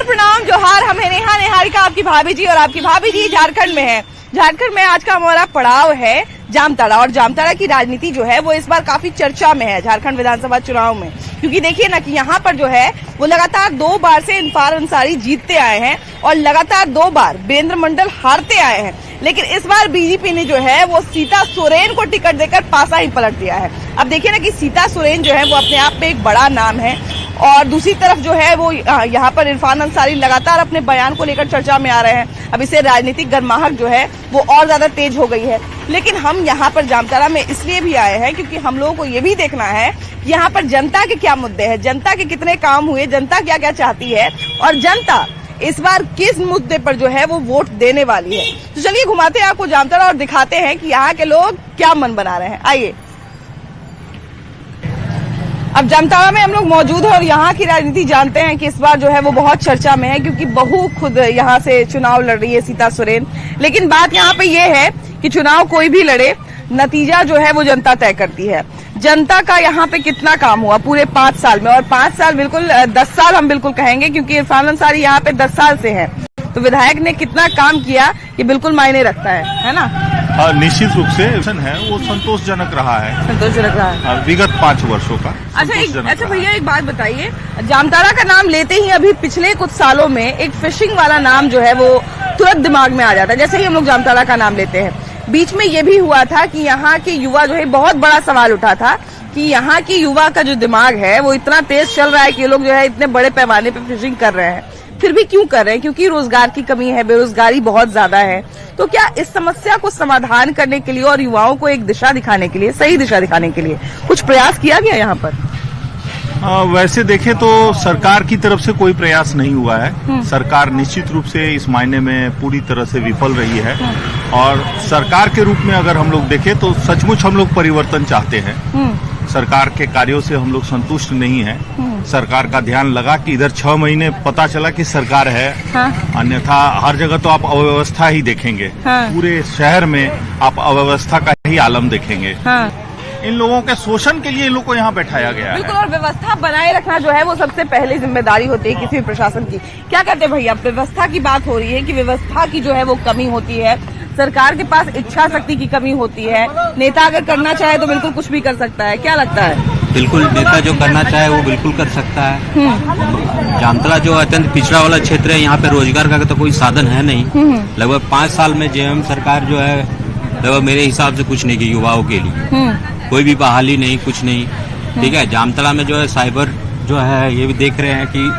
नमस्कार, प्रणाम, जोहार। हम है नेहा निहारिका, आपकी भाभी जी, और आपकी भाभी जी झारखंड में है। झारखंड में आज का हमारा पड़ाव है जामताड़ा, और जामताड़ा की राजनीति जो है वो इस बार काफी चर्चा में है झारखंड विधानसभा चुनाव में, क्योंकि देखिए ना कि यहाँ पर जो है वो लगातार 2 बार से इरफान अंसारी जीतते आए हैं और लगातार 2 बार वीरेंद्र मंडल हारते आए हैं। लेकिन इस बार बीजेपी ने जो है वो सीता सोरेन को टिकट देकर पासा ही पलट दिया है। अब देखिए ना कि सीता सोरेन जो है वो अपने आप में एक बड़ा नाम है, और दूसरी तरफ जो है वो यहाँ पर इरफान अंसारी लगातार अपने बयान को लेकर चर्चा में आ रहे हैं। अब इससे राजनीतिक गर्माहट जो है वो और ज्यादा तेज हो गई है। लेकिन हम यहाँ पर जामताड़ा में इसलिए भी आए हैं क्योंकि हम लोगों को ये भी देखना है कि यहाँ पर जनता के क्या मुद्दे हैं, जनता के कितने काम हुए, जनता क्या क्या चाहती है, और जनता इस बार किस मुद्दे पर जो है वो वोट देने वाली है। तो चलिए घुमाते हैं आपको जामताड़ा और दिखाते हैं कि यहाँ के लोग क्या मन बना रहे हैं। आइए, अब जामताड़ा में हम लोग मौजूद हैं और यहाँ की राजनीति जानते हैं कि इस बार जो है वो बहुत चर्चा में है, क्योंकि बहू खुद यहाँ से चुनाव लड़ रही है, सीता सोरेन। लेकिन बात यहाँ पे ये है कि चुनाव कोई भी लड़े, नतीजा जो है वो जनता तय करती है। जनता का यहाँ पे कितना काम हुआ पूरे 5 साल में, और 5 साल बिल्कुल 10 साल हम बिल्कुल कहेंगे, क्योंकि इरफान अंसारी यहाँ पे 10 साल से है। तो विधायक ने कितना काम किया ये बिल्कुल मायने रखता है ना। निश्चित रूप से है वो संतोषजनक रहा है, संतोषजनक रहा है विगत 5 वर्षों का। अच्छा भैया, एक बात बताइए, जामताड़ा का नाम लेते ही अभी पिछले कुछ सालों में एक फिशिंग वाला नाम जो है वो तुरंत दिमाग में आ जाता है जैसे ही हम लोग जामताड़ा का नाम लेते हैं। बीच में ये भी हुआ था कि यहाँ के युवा जो है, बहुत बड़ा सवाल उठा था कि यहाँ की युवा का जो दिमाग है वो इतना तेज चल रहा है कि ये लोग जो है इतने बड़े पैमाने पे फिशिंग कर रहे हैं। फिर भी क्यों कर रहे हैं? क्योंकि रोजगार की कमी है, बेरोजगारी बहुत ज्यादा है। तो क्या इस समस्या को समाधान करने के लिए और युवाओं को एक दिशा दिखाने के लिए, सही दिशा दिखाने के लिए कुछ प्रयास किया गया यहाँ पर? वैसे देखें तो सरकार की तरफ से कोई प्रयास नहीं हुआ है। सरकार निश्चित रूप से इस मायने में पूरी तरह से विफल रही है, और सरकार के रूप में अगर हम लोग देखें तो सचमुच हम लोग परिवर्तन चाहते हैं। सरकार के कार्यों से हम लोग संतुष्ट नहीं है। सरकार का ध्यान लगा कि इधर 6 महीने पता चला कि सरकार है, अन्यथा हर जगह तो आप अव्यवस्था ही देखेंगे। पूरे शहर में आप अव्यवस्था का ही आलम देखेंगे। इन लोगों के शोषण के लिए इन लोगों को यहाँ बैठाया गया है। बिल्कुल, और व्यवस्था बनाए रखना जो है वो सबसे पहले जिम्मेदारी होती है किसी भी प्रशासन की। क्या कहते हैं भैया, व्यवस्था की बात हो रही है कि व्यवस्था की जो है वो कमी होती है, सरकार के पास इच्छा शक्ति की कमी होती है। नेता अगर करना चाहे तो बिल्कुल कुछ भी कर सकता है, क्या लगता है? बिल्कुल, नेता जो करना चाहे वो बिल्कुल कर सकता है। जामताड़ा जो अत्यंत पिछड़ा वाला क्षेत्र है, यहाँ पे रोजगार का तो कोई साधन है नहीं। लगभग 5 साल में जेएम सरकार जो है लगभग मेरे हिसाब से कुछ नहीं की युवाओं के लिए, कोई भी बहाली नहीं, कुछ नहीं। ठीक है, जामताड़ा में जो है साइबर जो है ये भी देख रहे हैं कि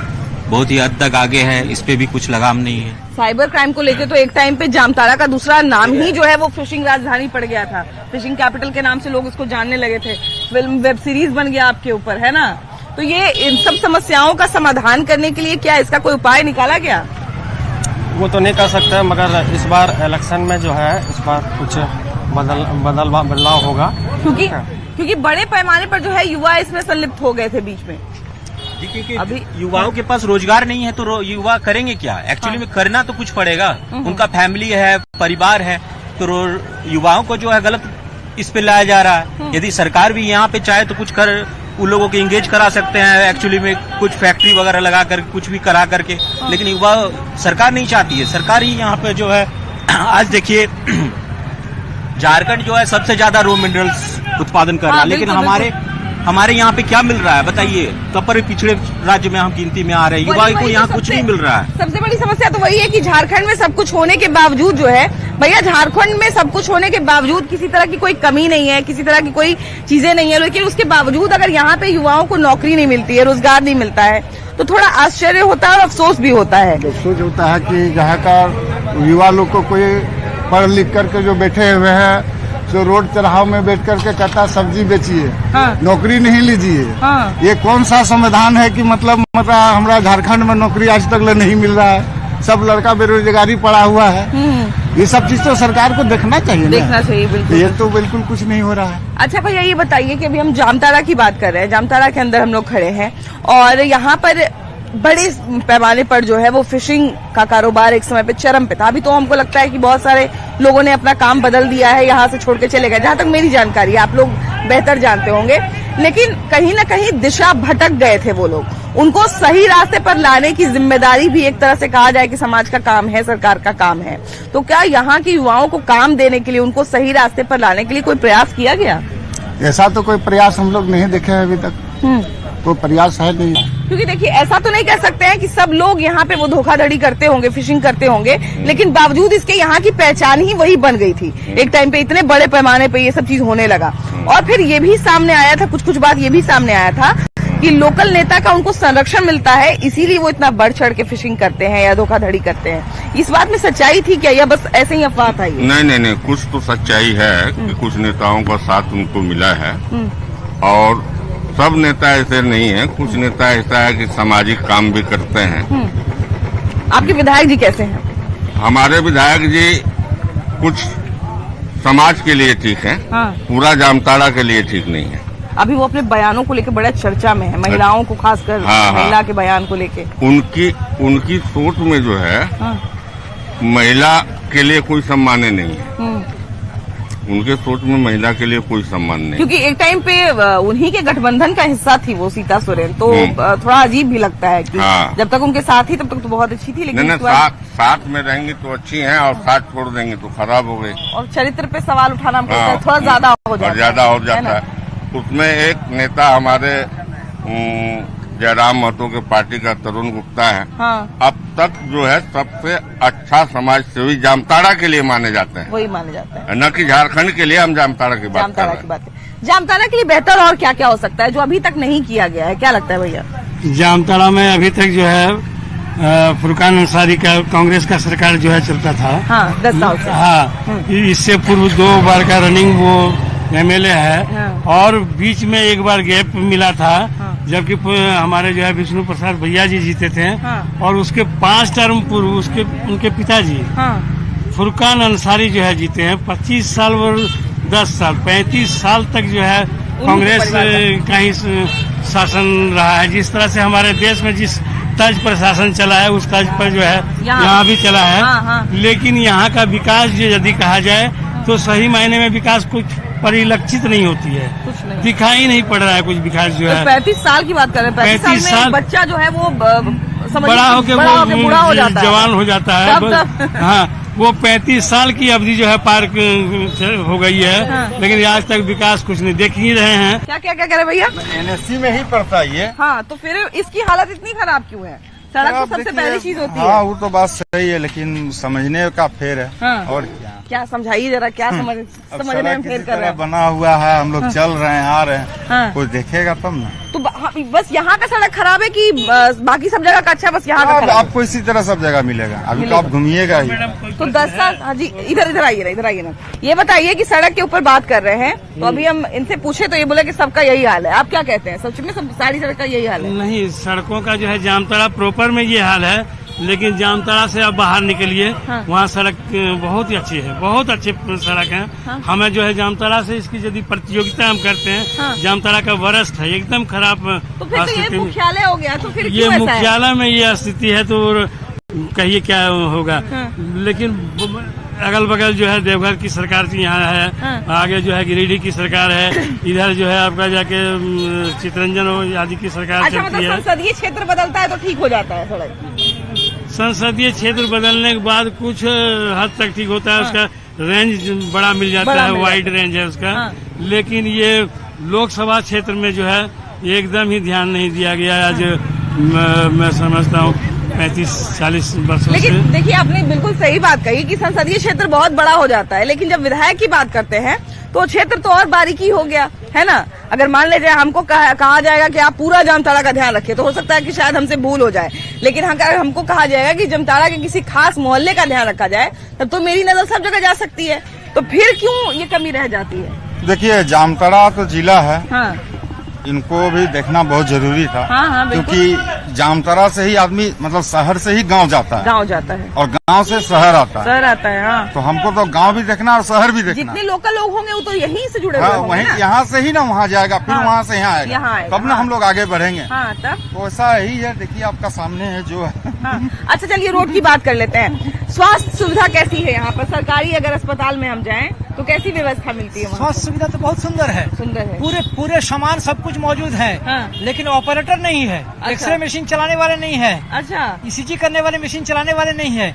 बहुत ही हद तक आगे है, इस पे भी कुछ लगाम नहीं है। साइबर क्राइम को लेकर तो एक टाइम पे जामताड़ा का दूसरा नाम ही जो है वो फिशिंग राजधानी पड़ गया था। फिशिंग कैपिटल के नाम से लोग इसको जानने लगे थे। फिल्म वेब सीरीज बन गया आपके ऊपर, है ना। तो ये इन सब समस्याओं का समाधान करने के लिए क्या इसका कोई उपाय निकाला गया? वो तो नहीं कर सकते, मगर इस बार इलेक्शन में जो है इस बार कुछ बदलाव होगा, क्योंकि बड़े पैमाने पर जो है युवा इसमें संलिप्त हो गए थे बीच में। क्योंकि अभी युवाओं के पास रोजगार नहीं है तो युवा करेंगे क्या? एक्चुअली में करना तो कुछ पड़ेगा, उनका फैमिली है, परिवार है, तो युवाओं को जो है गलत इस पे लाया जा रहा है। यदि सरकार भी यहाँ पे चाहे तो कुछ कर उन लोगों को इंगेज करा सकते हैं, एक्चुअली में कुछ फैक्ट्री वगैरह लगा कर कुछ भी करा करके। लेकिन युवा सरकार नहीं चाहती है, सरकार ही यहाँ पे जो है आज देखिए झारखंड जो है सबसे ज्यादा रॉ मिनरल्स उत्पादन कर रहा है, लेकिन हमारे यहाँ पे क्या मिल रहा है बताइए? तब पर पिछड़े राज्य में हम गिनती में आ रहे हैं, युवाओं को यहाँ कुछ नहीं मिल रहा है। सबसे बड़ी समस्या तो वही है कि झारखंड में सब कुछ होने के बावजूद जो है भैया, झारखंड में सब कुछ होने के बावजूद किसी तरह की कोई कमी नहीं है, किसी तरह की कोई चीजें नहीं है, लेकिन उसके बावजूद अगर यहाँ पे युवाओं को नौकरी नहीं मिलती है, रोजगार नहीं मिलता है, तो थोड़ा आश्चर्य होता है और अफसोस भी होता है। अफसोस होता है कि यहाँ का युवा लोग को कोई पढ़ लिख करके जो बैठे हुए हैं, जो रोड चौराहों में बैठ करके कहता सब्जी बेचिए, नौकरी नहीं लीजिए। ये कौन सा संविधान है कि मतलब हमारा झारखंड में नौकरी आज तक नहीं मिल रहा है, सब लड़का बेरोजगारी पड़ा हुआ है। ये सब चीज तो सरकार को देखना चाहिए, देखना चाहिए। बिल्कुल, ये तो बिल्कुल कुछ नहीं हो रहा है। अच्छा भैया, ये बताइए कि अभी हम जामताड़ा की बात कर रहे हैं, जामताड़ा के अंदर हम लोग खड़े हैं और यहाँ पर बड़े पैमाने पर जो है वो फिशिंग का कारोबार एक समय पे चरम पे था। अभी तो हमको लगता है कि बहुत सारे लोगों ने अपना काम बदल दिया है, यहाँ से छोड़ के चले गए, जहाँ तक मेरी जानकारी है, आप लोग बेहतर जानते होंगे। लेकिन कहीं ना कहीं दिशा भटक गए थे वो लोग, उनको सही रास्ते पर लाने की जिम्मेदारी भी एक तरह से कहा जाए कि समाज का काम है, सरकार का काम है। तो क्या यहाँ के युवाओं को काम देने के लिए, उनको सही रास्ते पर लाने के लिए कोई प्रयास किया गया? ऐसा तो कोई प्रयास हम लोग नहीं देखे हैं अभी तक, कोई प्रयास है नहीं। क्योंकि देखिए, ऐसा तो नहीं कह सकते हैं कि सब लोग यहाँ पे वो धोखाधड़ी करते होंगे, फिशिंग करते होंगे, लेकिन बावजूद इसके यहाँ की पहचान ही वही बन गई थी। एक टाइम पे इतने बड़े पैमाने पे ये सब चीज होने लगा, और फिर ये भी सामने आया था, कुछ बात ये भी सामने आया था कि लोकल नेता का उनको संरक्षण मिलता है, इसीलिए वो इतना बढ़ चढ़ के फिशिंग करते हैं या धोखाधड़ी करते हैं। इस बात में सच्चाई थी क्या, या बस ऐसे ही अफवाह था ये? नहीं, कुछ तो सच्चाई है कि कुछ नेताओं का साथ उनको मिला है, और सब नेता ऐसे नहीं है, कुछ नेता ऐसा है कि सामाजिक काम भी करते हैं। आपके विधायक जी कैसे हैं? हमारे विधायक जी कुछ समाज के लिए ठीक है, पूरा जामताड़ा के लिए ठीक नहीं है। अभी वो अपने बयानों को लेकर बड़ा चर्चा में है, महिलाओं को खासकर, महिला के बयान को लेके। उनकी सोच में जो है महिला के लिए कोई सम्मान नहीं है, उनके सोच में महिला के लिए कोई सम्मान नहीं। क्योंकि एक टाइम पे उन्हीं के गठबंधन का हिस्सा थी वो सीता सोरेन, तो थोड़ा अजीब भी लगता है कि जब तक उनके साथ ही तब तक तो बहुत अच्छी थी, लेकिन साथ में रहेंगी तो अच्छी हैं, और साथ छोड़ देंगे तो खराब हो गई। और चरित्र पे सवाल उठाना थोड़ा ज्यादा हो जाता है। उसमें एक नेता हमारे जयराम महतो के पार्टी का तरुण गुप्ता है, अब तक जो है सबसे अच्छा समाज सेवी जामताड़ा के लिए माने जाते हैं, वही माने जाते हैं, न कि झारखंड के लिए। हम जामताड़ा की बात कर रहे हैं। जामताड़ा के लिए बेहतर और क्या क्या हो सकता है जो अभी तक नहीं किया गया है, क्या लगता है भैया? जामताड़ा में अभी तक जो है फुरकान अंसारी का कांग्रेस का सरकार जो है चलता था 10 साल से। हाँ, इससे पूर्व 2 बार का रनिंग वो MLA है, और बीच में एक बार गैप मिला था, जबकि हमारे जो है विष्णु प्रसाद भैया जी जीते थे, और उसके 5 टर्म पूर्व उनके पिताजी फुरकान अंसारी जो है जीते हैं। 25 साल और 10 साल 35 साल तक जो है कांग्रेस का ही शासन रहा है। जिस तरह से हमारे देश में जिस तर्ज पर शासन चला है, उस तर्ज पर जो है यहाँ भी चला है। लेकिन यहाँ का विकास जो यदि कहा जाए तो सही मायने में विकास कुछ परिलक्षित नहीं होती है, दिखाई नहीं पड़ रहा है कुछ विकास जो है। 35 साल की बात कर रहे हैं, 35 साल में बच्चा जो है वो बड़ा होकर बूढ़ा हो जाता है, जवान हो जाता है। हाँ, वो 35 साल की अवधि जो है पार हो गई है, लेकिन आज तक विकास कुछ नहीं देख ही रहे हैं। क्या क्या क्या कह रहे भैया? NSC में ही पड़ता है ये। हाँ, तो फिर इसकी हालत इतनी खराब क्यों है? सड़क तो सबसे पहली चीज होती है। हाँ, वो तो बात सही है, लेकिन समझने का फेर है। और क्या समझाइए जरा, क्या समझने में फेर कर रहे हैं? बना हुआ है, हम लोग चल रहे हैं, आ रहे हैं, कोई देखेगा तब ना। तो बस यहाँ का सड़क खराब है कि बाकी सब जगह का अच्छा है? बस यहाँ का खराब है? आपको इसी तरह सब जगह मिलेगा, अभी तो आप घूमिएगा ही। तो 10 साल, हाँ जी, इधर आइए ना। ये बताइए कि सड़क के ऊपर बात कर रहे हैं, तो अभी हम इनसे पूछे तो ये बोले कि सबका यही हाल है। आप क्या कहते हैं? सच में सब सारी सड़क का यही हाल है? नहीं, सड़कों का जो है जामताड़ा प्रॉपर में ये हाल है, लेकिन जामताड़ा से आप बाहर निकलिए, वहाँ सड़क बहुत ही अच्छी है, बहुत अच्छी सड़क है। हमें जो है जामताड़ा से इसकी यदि प्रतियोगिता हम करते हैं, जामताड़ा का वरस्ट है, एकदम खराब तो फिर तो ये मुख्यालय हो गया, तो फिर ये मुख्यालय में ये स्थिति है, तो कहिए क्या होगा। लेकिन अगल बगल जो है देवघर की सरकार यहाँ है, आगे जो है गिरिडीह की सरकार है, इधर जो है आपका जाके चितरंजन आदि की सरकार चलती है। संसदीय क्षेत्र बदलता है तो ठीक हो जाता है सड़क? संसदीय क्षेत्र बदलने के बाद कुछ हद तक ठीक होता है, उसका रेंज बड़ा मिल जाता है, वाइड रेंज है उसका। लेकिन ये लोकसभा क्षेत्र में जो है एकदम ही ध्यान नहीं दिया गया। आज मैं समझता हूँ 35-40 वर्षों से। लेकिन देखिए, आपने बिल्कुल सही बात कही कि संसदीय क्षेत्र बहुत बड़ा हो जाता है, लेकिन जब विधायक की बात करते हैं तो क्षेत्र तो और बारीकी हो गया है ना। अगर मान लीजिए हमको कहा जाएगा कि आप पूरा जामताड़ा का ध्यान रखिए, तो हो सकता है कि शायद हमसे भूल हो जाए, लेकिन अगर हमको कहा जाएगा कि जामताड़ा के किसी खास मोहल्ले का ध्यान रखा जाए, तब तो मेरी नजर सब जगह जा सकती है। तो फिर क्यों ये कमी रह जाती है? देखिए, जामताड़ा तो जिला है, इनको भी देखना बहुत जरूरी था। क्योंकि जामताड़ा से ही आदमी, मतलब शहर से ही गांव जाता है, और गांव से शहर आता है। तो हमको तो गांव भी देखना और शहर भी देखना। जितने लोकल लोग होंगे वो तो यहीं से जुड़े हुए होंगे वहीं ना? यहाँ से ही ना वहाँ जाएगा, फिर वहाँ से यहाँ आएगा, तब ना हम लोग आगे बढ़ेंगे। तो ऐसा ही है, देखिए आपका सामने है जो है। अच्छा, चलिए रोड की बात कर लेते हैं। स्वास्थ्य सुविधा कैसी है यहाँ पर? सरकारी अगर अस्पताल में हम जाएं तो तो कैसी व्यवस्था मिलती है वहाँ? स्वास्थ्य सुविधा तो बहुत सुंदर है, सुंदर है। पूरे सामान सब कुछ मौजूद है। हाँ। लेकिन ऑपरेटर नहीं है, एक्सरे मशीन चलाने वाले नहीं है, अच्छा, ईसीजी करने वाले मशीन चलाने वाले नहीं है,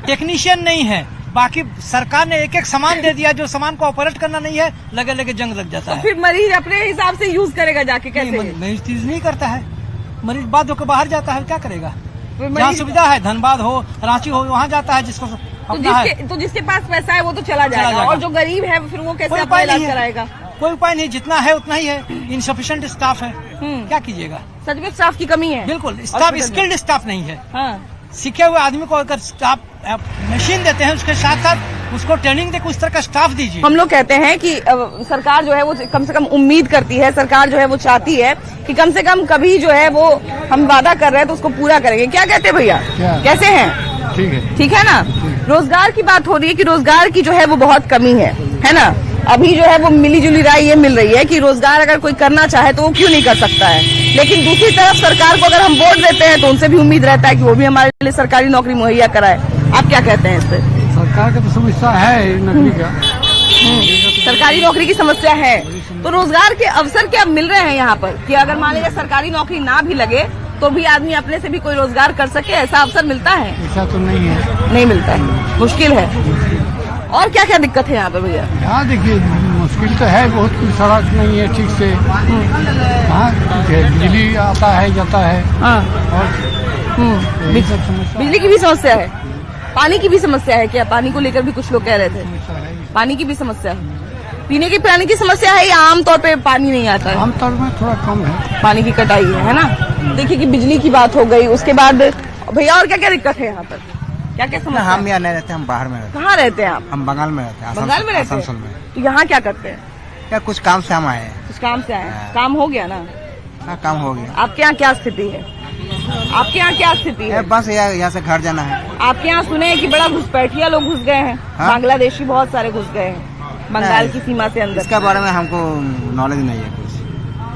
टेक्नीशियन नहीं है। बाकी सरकार ने एक सामान दे दिया, जो सामान को ऑपरेट करना नहीं है, लगे लगे जंग लग जाता है। फिर मरीज अपने हिसाब से यूज करेगा जाके कैसे? मरीज चीज नहीं करता है, मरीज बाद होकर बाहर जाता है, क्या करेगा? फिर जहाँ मरीज- सुविधा है, धनबाद हो, रांची हो, वहाँ जाता है जिसको अपना है। तो जिसके पास पैसा है वो तो चला जाएगा, और जो गरीब है फिर वो कैसे कोई अपना उपाय इलाज नहीं है। कराएगा? कोई उपाय नहीं, जितना है उतना ही है, इनसफिशिएंट स्टाफ है, क्या कीजिएगा? सच में स्टाफ की कमी है, बिल्कुल, स्टाफ हॉस्पिटल में। स्किल्ड स्टाफ नहीं है। हाँ। सीखे हुए आदमी को अगर स्टाफ मशीन देते हैं, उसके साथ साथ उसको ट्रेनिंग देकर उस तरह का स्टाफ दीजिए। हम लोग कहते हैं कि सरकार जो है वो कम से कम उम्मीद करती है, सरकार जो है वो चाहती है कि कम से कम कभी जो है वो हम वादा कर रहे हैं तो उसको पूरा करेंगे। क्या कहते हैं भैया, कैसे हैं? ठीक है। ठीक है ना। रोजगार की बात हो रही है कि रोजगार की जो है वो बहुत कमी है ना। अभी जो है वो मिली जुली राय ये मिल रही है कि रोजगार अगर कोई करना चाहे तो वो क्यों नहीं कर सकता है, लेकिन दूसरी तरफ सरकार को अगर हम वोट देते हैं तो उनसे भी उम्मीद रहता है कि वो भी हमारे लिए सरकारी नौकरी मुहैया कराए। आप क्या कहते हैं इस पे? सरकार का तो समस्या है नौकरी का, सरकारी नौकरी की समस्या है, तो रोजगार के अवसर क्या मिल रहे हैं यहाँ पर कि अगर मान लीजिए सरकारी नौकरी ना भी लगे तो भी आदमी अपने से भी कोई रोजगार कर सके, ऐसा अवसर मिलता है? ऐसा तो नहीं है, नहीं मिलता है, मुश्किल है। और क्या क्या दिक्कत है यहाँ पे भैया? यहाँ देखिए मुश्किल तो है बहुत, कुछ सड़क नहीं है ठीक से, हाँ बिजली आता है जाता है, हाँ। और यही सब समस्या बिजली की भी समस्या है, पानी की भी समस्या है क्या? पानी को लेकर भी कुछ लोग कह रहे थे, पानी की भी समस्या है। पीने की पानी की समस्या है या आमतौर पे पानी नहीं आता है? आमतौर में थोड़ा कम है, पानी की कटाई है ना। देखिए कि बिजली की बात हो गई, उसके बाद भैया और क्या क्या दिक्कत है यहाँ पर? क्या क्या समस्या? हम यहाँ नहीं रहते, हम बाहर में रहते हैं। कहाँ रहते हैं आप? हम बंगाल में रहते हैं, बंगाल में रहते आसनसोल हैं। में। तो यहाँ क्या करते हैं? क्या कुछ काम से हम आए हैं। कुछ काम से आए हैं? काम हो गया ना? हाँ, काम हो गया। आपके यहाँ क्या स्थिति है? आपके यहाँ क्या स्थिति है? बस यहाँ से घर जाना है। आपके यहाँ सुने हैं कि बड़ा घुसपैठिया लोग घुस गए हैं, हाँ? बांग्लादेशी बहुत सारे घुस गए हैं बंगाल की सीमा से अंदर। इसके बारे में हमको नॉलेज नहीं है कुछ।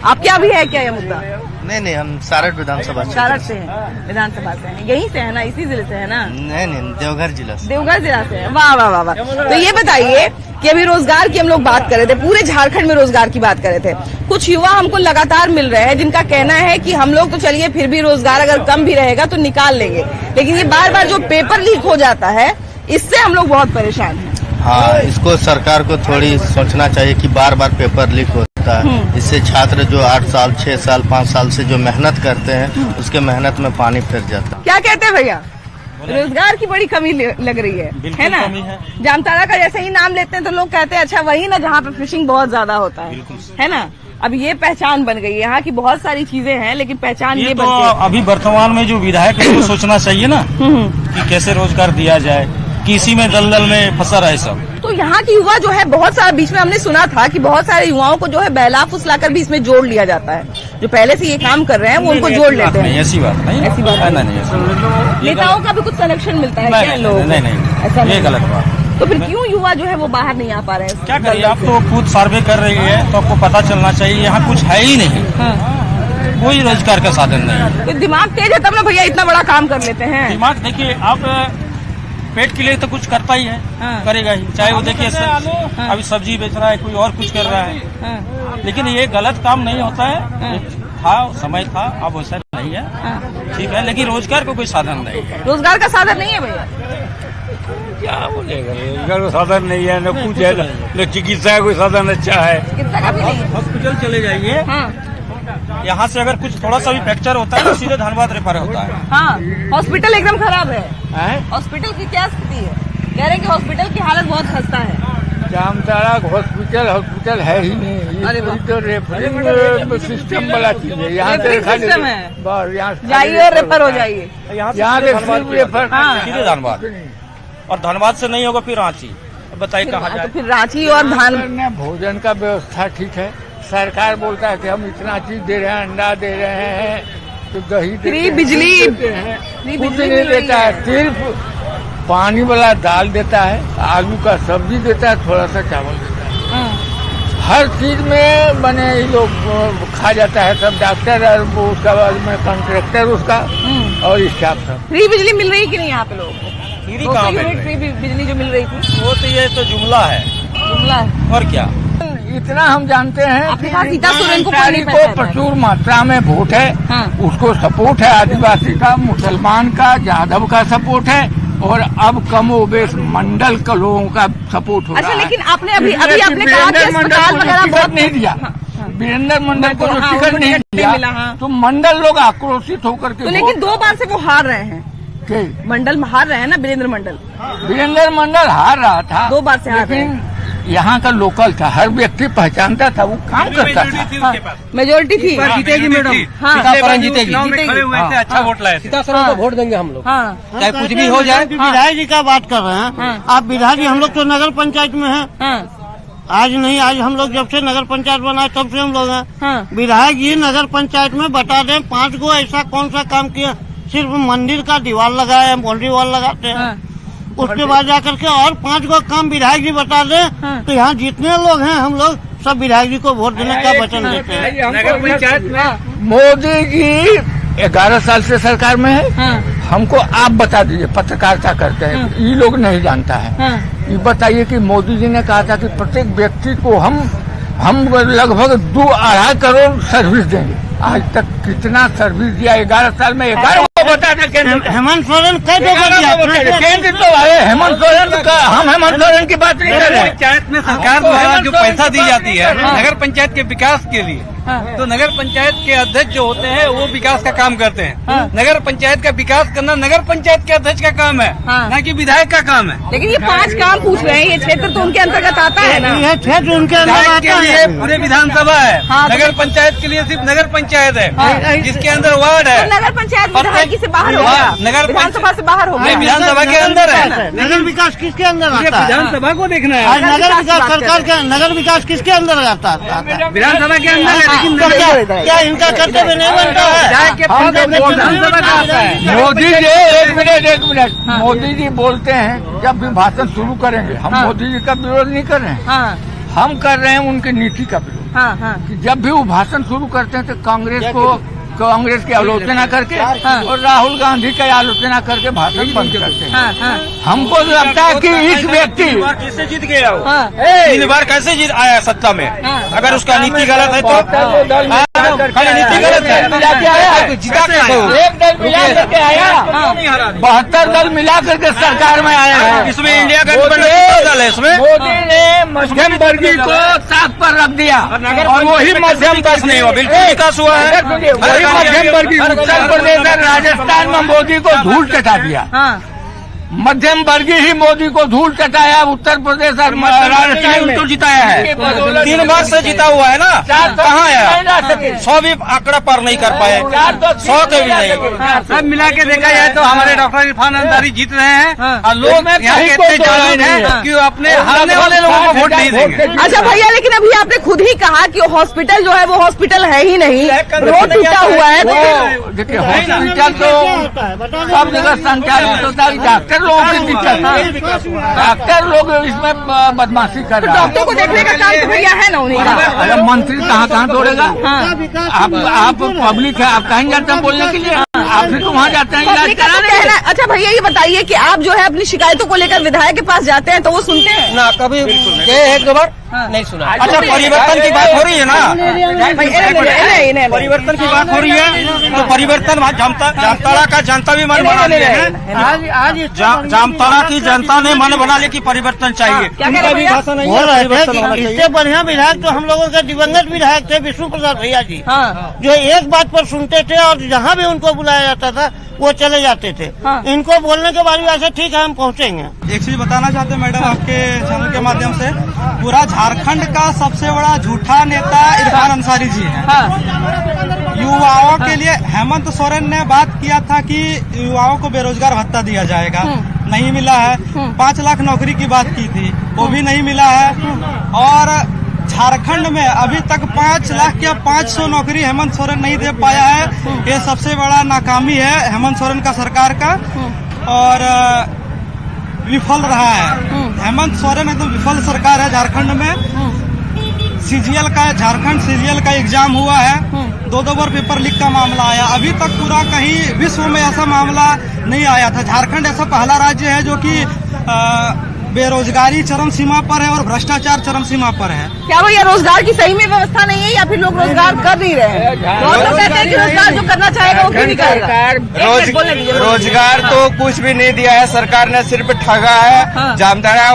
आपके यहाँ भी है क्या ये मुद्दा? नहीं, हम सारठ विधानसभा सारठ से हैं, विधानसभा से हैं, यहीं से है ना, इसी जिले से है ना? नहीं, देवघर जिला से। देवघर जिला से है। वाह वाह वाह वाह। तो ये बताइए कि अभी रोजगार की हम लोग बात कर रहे थे, पूरे झारखंड में रोजगार की बात कर रहे थे। कुछ युवा हमको लगातार मिल रहे हैं जिनका कहना है कि हम लोग तो चलिए फिर भी रोजगार अगर कम भी रहेगा तो निकाल लेंगे, लेकिन ये बार बार जो पेपर लीक हो जाता है इससे हम लोग बहुत परेशान हैं। हाँ, इसको सरकार को थोड़ी सोचना चाहिए कि बार बार पेपर लीक होता है, इससे छात्र जो 8 साल 6 साल 5 साल से जो मेहनत करते हैं उसके मेहनत में पानी फिर जाता है। क्या कहते हैं भैया? रोजगार की बड़ी कमी लग रही है ना? जामताड़ा का जैसे ही नाम लेते हैं तो लोग कहते हैं अच्छा वही ना जहाँ पे फिशिंग बहुत ज्यादा होता है ना? अब ये पहचान बन गई है, यहाँ की बहुत सारी चीजें हैं लेकिन पहचान ये तो बन गई। अभी वर्तमान में जो विधायक है उसको सोचना चाहिए ना कि कैसे रोजगार दिया जाए, कि इसी में दलदल में फंसा रहे सब। तो यहाँ की युवा जो है बहुत सारा, बीच में हमने सुना था कि बहुत सारे युवाओं को जो है बहला फुसलाकर भी इसमें जोड़ लिया जाता है, जो पहले से ये काम कर रहे हैं वो उनको जोड़ लेते हैं। ऐसी बात नहीं, ऐसी बात नहीं। नहीं, नेताओं का भी कुछ संरक्षण मिलता है क्या लोग? नहीं, ऐसा ये गलत बात। तो फिर क्यों युवा जो है वो बाहर नहीं आ पा रहे हैं? क्या करिए, आप तो खुद सर्वे कर रही है तो आपको पता चलना चाहिए, यहाँ कुछ है ही नहीं, कोई रोजगार का साधन नहीं। तो दिमाग तेज है तब ना भैया इतना बड़ा काम कर लेते हैं। दिमाग देखिए, आप पेट के लिए तो कुछ करता ही है, करेगा ही, चाहे वो देखिए अभी सब्जी बेच रहा है, कोई और कुछ कर रहा है, लेकिन ये गलत काम नहीं होता है। था समय था, अब वैसा नहीं है, ठीक है, लेकिन रोजगार को कोई साधन नहीं है। रोजगार का साधन नहीं है भैया? क्या बोलेगा, रोजगार का साधन नहीं है, न कुछ है, न चिकित्सा का कोई साधन अच्छा है। कितना का भी नहीं है। हॉस्पिटल चले जाइए, यहाँ से अगर कुछ थोड़ा सा भी फ्रैक्चर होता है तो सीधे धनबाद रेफर होता है। हाँ, हॉस्पिटल एकदम खराब है। हॉस्पिटल की क्या स्थिति है? कह रहे हैं कि हॉस्पिटल की हालत बहुत खस्ता है। जामताड़ा हॉस्पिटल है ही नहीं, अरे वाह। तो रेफरिंग सिस्टम वाला चीज है, यहाँ से सिस्टम है, यहाँ जाइए और रेफर हो जाइए। यहाँ से रेफर सीधे धनबाद, और धनबाद से नहीं होगा फिर रांची। बताइए कहाँ तो जाए? फिर रांची और धान। भोजन का व्यवस्था ठीक है, सरकार बोलता है कि हम इतना चीज दे रहे हैं, अंडा दे रहे हैं, तो दही फ्री बिजली देते हैं, फ्री कुछ बिजली नहीं मिल रही देता है, सिर्फ पानी वाला दाल देता है, आलू का सब्जी देता है, थोड़ा सा चावल देता है। हर चीज में बने ये लोग खा जाता है, सब डॉक्टर और उसका बाद में कॉन्ट्रैक्टर उसका और स्टाफ सब। फ्री बिजली मिल रही कि नहीं यहाँ पे लोगों को? फ्री कहाँ मिल रही? फ्री बिजली जो मिल रही थी वो तो ये तो जुमला है, जुमला है। और क्या। इतना हम जानते हैं आपने कहा सीता सोरेन को आदिवासी पहले को प्रचुर मात्रा में वोट है। हाँ। उसको सपोर्ट है आदिवासी का, मुसलमान का, यादव का सपोर्ट है और अब कमोबेश मंडल का लोगों का सपोर्ट हो अच्छा, रहा है। लेकिन आपने अभी आपने कहा कि वीरेंद्र मंडल अस्पताल को वगैरह टिकट बहुत नहीं दिया, वीरेंद्र मंडल को जो टिकट नहीं दिया तो मंडल लोग आक्रोशित होकर के तो लेकिन 2 बार से वो हार रहे हैं, के मंडल हार रहे हैं ना, वीरेंद्र मंडल हार रहा था 2 बार से हार रहे लेकिन यहाँ का लोकल था, हर व्यक्ति पहचानता था, वो काम करता था। मेजोरिटी थी, जीतेगी मैडम। हाँ, सीतापुरम जीतेगी। खड़े हुए थे, अच्छा वोट लाए थे। सीता सोरेन को वोट देंगे हम लोग, हाँ, चाहे कुछ भी हो जाए। विधायक जी का बात कर रहे हैं आप। विधायक जी हम लोग तो नगर पंचायत में हैं। हाँ, आज नहीं, आज हम लोग जब से नगर पंचायत बना तब से हम लोग हैं। हाँ, विधायक जी नगर पंचायत में बता दें 5 गो ऐसा कौन सा काम किया। सिर्फ मंदिर का दीवार लगाया, बाउंड्री वॉल लगाते हैं। उसके बाद जाकर के और 5 गो काम विधायक जी बता दें तो यहाँ जितने लोग हैं हम लोग सब विधायक जी को वोट देने का वचन देते हैं। नगर पंचायत में मोदी जी 11 साल से सरकार में है। हमको आप बता दीजिए, पत्रकारिता करते हैं, ये लोग नहीं जानता है। ये बताइए कि मोदी जी ने कहा था कि प्रत्येक व्यक्ति को हम लगभग 2-2.5 करोड़ सर्विस देंगे। आज तक कितना सर्विस दिया 11 साल में? 11 को बता दें केंद्र। हेमंत सोरेन कई केंद्र तो आए, हेमंत सोरेन का, हम हेमंत सोरेन की बात नहीं कर रहे हैं। पंचायत में सरकार द्वारा जो पैसा दी जाती है नगर पंचायत के विकास के लिए, तो नगर पंचायत के अध्यक्ष जो होते हैं वो विकास का काम करते हैं। नगर पंचायत का विकास करना नगर पंचायत के अध्यक्ष का काम है, न कि विधायक का काम है। लेकिन ये 5 काम पूछ रहे हैं, ये क्षेत्र तो उनके अंतर्गत आता है ना। यह क्षेत्र उनके अंदर विधायक आता के लिए है। पूरे विधानसभा है, हाँ, नगर पंचायत के लिए सिर्फ नगर पंचायत है, जिसके अंदर वार्ड है। तो नगर पंचायत विधायकी से बाहर हो गया, नगर विधानसभा से बाहर हो गया। विधानसभा के अंदर है। नगर विकास किसके अंदर आता है? विधानसभा को देखना आज नगर विकास सरकार का नगर विकास किसके अंदर आता है? विधानसभा के अंदर है, लेकिन क्या इनका कर्तव्य नहीं बनता है? विधानसभा का आता है। मोदी जी एक मिनट मोदी जी बोलते हैं जब भी भाषण शुरू करेंगे, हम मोदी जी का विरोध नहीं कर रहे हैं, हम कर रहे हैं उनकी नीति का विरोध। कि जब भी वो भाषण शुरू करते हैं तो कांग्रेस की आलोचना करके और राहुल गांधी की आलोचना करके भाषण बंद करते हैं। हमको लगता है कि इस व्यक्ति कैसे जीत गया वो? 3 बार कैसे जीत आया सत्ता में? अगर उसका नीति गलत है तो खाली नीति गलत है, जीता क्या? एक दल मिला करके आया, 72 दल मिला करके सरकार में आया है। इसमें इंडिया गठबंधन दल है, इसमें मोदी ने मध्यम वर्गीय को साथ पर रख दिया और वही मध्यम विकास नहीं हुआ, बिल्कुल विकास हुआ है। वही मध्यम वर्गीय उत्तर प्रदेश और राजस्थान में मोदी को धूल चटा दिया। मध्यम वर्गीय ही मोदी को धूल चटाया, उत्तर प्रदेश और राजस्थान तो जिताया है। 3 बार से जीता हुआ है ना, कहाँ आया? 100 भी आंकड़ा पार नहीं कर पाए, 100 के भी नहीं। सब मिला के देखा जाए तो हमारे डॉक्टर इरफान अंसारी जीत रहे हैं और लोग यहाँ के इतने जागरूक हैं कि वो अपने हारने वाले लोगों को वोट नहीं देंगे। अच्छा भैया, लेकिन अभी आपने खुद ही कहा कि वो हॉस्पिटल जो है वो हॉस्पिटल है ही नहीं, रोड टूटा हुआ है। देखिए हॉस्पिटल तो सब जगह संचालित होता है, डॉक्टर लोगों की दिक्कत है, डॉक्टर लोग इसमें बदमाशी कर रहे हैं। डॉक्टर को देखने का काम तो भैया है ना उन्हीं का। अरे मंत्री कहाँ दौड़ेगा? आप पब्लिक है, आप कहीं जाते हैं बोलने के लिए? आप भी तो वहाँ जाते हैं इलाज पब्लिक का तो कराने। कहना है। अच्छा भैया ये बताइए कि आप जो है अपनी शिकायतों को लेकर विधायक के पास जाते हैं तो वो सुनते हैं ना? कभी गए 1-2 बार नहीं सुना। अच्छा, परिवर्तन की बात हो रही है ना? नहीं, परिवर्तन की बात हो रही है तो परिवर्तन जामताड़ा का जनता भी मन बना लिया है। आज जामताड़ा की जनता ने मन बना लिया कि परिवर्तन चाहिए। क्या भी भाषा नहीं बोल रहे थे कि इससे बढ़िया विधायक तो हम लोगों के दिवंगत विधायक थे विष्णु प्रसाद भैया जी, जो एक बात पर सुनते थे और जहाँ भी उनको बुलाया जाता था वो चले जाते थे। इनको बोलने के बाद भी ऐसे ठीक है हम पहुँचेंगे। एक चीज बताना चाहते हैं मैडम आपके चैनल के माध्यम से, पूरा झारखंड का सबसे बड़ा झूठा नेता इरफान अंसारी जी है। युवाओं के लिए हेमंत सोरेन ने बात किया था कि युवाओं को बेरोजगार भत्ता दिया जाएगा, नहीं मिला है। 5 लाख नौकरी की बात की थी, वो भी नहीं मिला है। और झारखंड में अभी तक 5 लाख या 500 नौकरी हेमंत सोरेन नहीं दे पाया है। ये सबसे बड़ा नाकामी है हेमंत सोरेन का सरकार का और विफल रहा है। हेमंत सोरेन एकदम विफल सरकार है झारखंड में। सीजीएल का झारखंड सीजीएल का एग्जाम हुआ है, 2 बार पेपर लीक का मामला आया। अभी तक पूरा कहीं विश्व में ऐसा मामला नहीं आया था। झारखंड ऐसा पहला राज्य है जो कि बेरोजगारी चरम सीमा पर है और भ्रष्टाचार चरम सीमा पर है। क्या भैया रोजगार की सही में व्यवस्था नहीं है या फिर लोग रोजगार कर नहीं रहे हैं? बहुत लोग कहते हैं कि रोजगार जो करना चाहेगा वो क्यों नहीं करेगा? रोजगार तो कुछ भी नहीं दिया है सरकार ने, सिर्फ ठगा है। जामताड़ा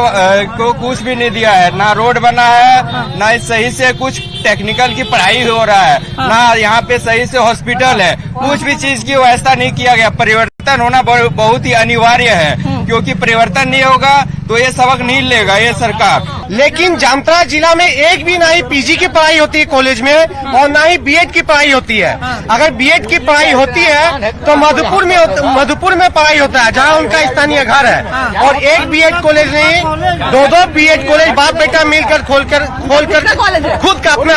को कुछ भी नहीं दिया है, ना रोड बना है, ना सही से कुछ टेक्निकल की पढ़ाई हो रहा है, ना यहाँ पे सही से हॉस्पिटल है, कुछ भी चीज की व्यवस्था नहीं किया गया। परिवर्तन होना बहुत ही अनिवार्य है, क्योंकि परिवर्तन नहीं होगा तो ये सबक नहीं लेगा ये सरकार। लेकिन जामताड़ा जिला में एक भी ना ही पीजी की पढ़ाई होती है कॉलेज में और ना ही बीएड की पढ़ाई होती है। अगर बीएड की पढ़ाई होती है तो मधुपुर में पढ़ाई होता है जहां उनका स्थानीय घर है, और एक बीएड कॉलेज नहीं, दो बीएड कॉलेज बाप बेटा मिलकर खोलकर खुद का अपना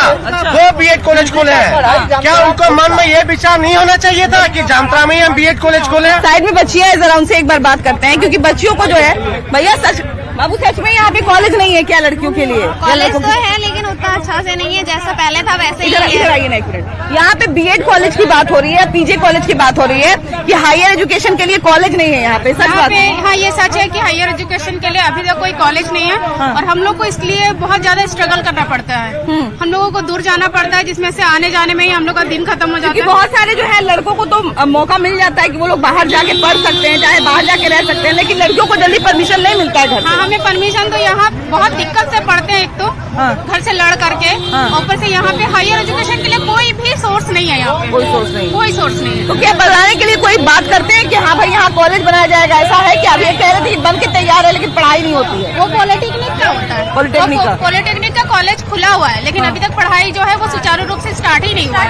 2 बीएड कॉलेज खोले हैं। क्या उनको मन में ये विचार नहीं होना चाहिए था कि जामताड़ा में ही हम बीएड कॉलेज खोले? साइड में बच्चियां है, जरा उनसे एक बार बात करते हैं, क्योंकि बच्चियों को जो है भैया बाबू सच में यहाँ पे कॉलेज नहीं है क्या लड़कियों के लिए? कॉलेज तो है लेकिन उतना अच्छा से नहीं है, जैसा पहले था वैसे ही है। इधर आइए ना एक मिनट। यहाँ पे बीएड कॉलेज की बात हो रही है, पीजे कॉलेज की बात हो रही है कि हायर एजुकेशन के लिए कॉलेज नहीं है यहाँ पे, सच बात है? हाँ ये सच है कि हायर एजुकेशन के लिए अभी तक कोई कॉलेज नहीं है। और हम लोग को इसलिए बहुत ज्यादा स्ट्रगल करना पड़ता है, हम लोगों को दूर जाना पड़ता है, जिसमें से आने जाने में ही हम लोग का दिन खत्म हो जाता है। बहुत सारे जो है लड़कों को तो मौका मिल जाता है कि वो लोग बाहर जाके पढ़ सकते हैं, चाहे बाहर जाके रह सकते हैं, लेकिन लड़कियों को जल्दी परमिशन नहीं मिलता है घर से। हाँ हमें परमिशन तो यहाँ बहुत दिक्कत से पढ़ते हैं, एक तो घर से लड़ करके, ऊपर से यहाँ पे हायर एजुकेशन के लिए कोई भी सोर्स नहीं है। यहाँ पे कोई सोर्स नहीं है। तो क्या बताने के लिए कोई बात करते हैं कि हाँ भाई यहाँ कॉलेज बनाया जाएगा, ऐसा है कि अभी कह रहे थे कि बन के तैयार है लेकिन पढ़ाई नहीं होती है? वो पॉलिटेक्निक का होता है, पॉलिटेक्निक का कॉलेज खुला हुआ है, लेकिन अभी तक पढ़ाई जो है वो सुचारू रूप से स्टार्ट ही नहीं हुआ है।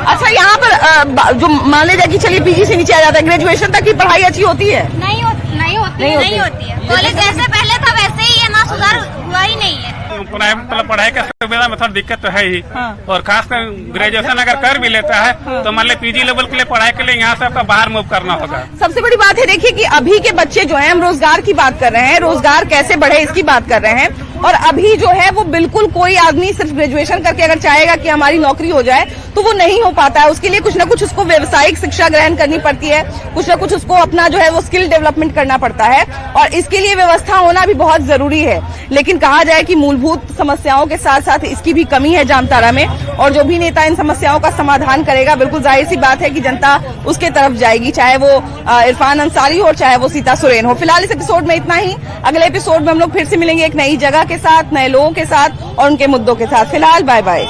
अच्छा यहाँ पर जो मान लीजिए कि चलिए पीजी से नीचे आ जाता है, ग्रेजुएशन तक की पढ़ाई अच्छी होती है? नहीं होती है। कॉलेज जैसे पहले था वैसे ही है, ना सुधार हुआ ही नहीं है। पढ़ाई का सुविधा में थोड़ा दिक्कत तो है ही, और खासकर ग्रेजुएशन अगर कर भी लेता है तो मान ली पीजी लेवल के लिए पढ़ाई के लिए यहाँ से आपका बाहर मूव करना होगा। सबसे बड़ी बात है देखिए कि अभी के बच्चे जो हैं, हम रोजगार की बात कर रहे हैं, रोजगार कैसे बढ़े इसकी बात कर रहे हैं, और अभी जो है वो बिल्कुल कोई आदमी सिर्फ ग्रेजुएशन करके अगर चाहेगा कि हमारी नौकरी हो जाए तो वो नहीं हो पाता है। उसके लिए कुछ ना कुछ उसको व्यावसायिक शिक्षा ग्रहण करनी पड़ती है, कुछ ना कुछ उसको अपना जो है वो स्किल डेवलपमेंट करना पड़ता है, और इसके लिए व्यवस्था होना भी बहुत जरूरी है। लेकिन कहा जाए कि मूलभूत समस्याओं के साथ साथ इसकी भी कमी है जामताड़ा में, और जो भी नेता इन समस्याओं का समाधान करेगा बिल्कुल जाहिर सी बात है कि जनता उसके तरफ जाएगी, चाहे वो इरफान अंसारी हो, चाहे वो सीता सोरेन हो। फिलहाल इस एपिसोड में इतना ही, अगले एपिसोड में हम लोग फिर से मिलेंगे एक नई जगह के साथ, नए लोगों के साथ और उनके मुद्दों के साथ। फिलहाल बाय बाय।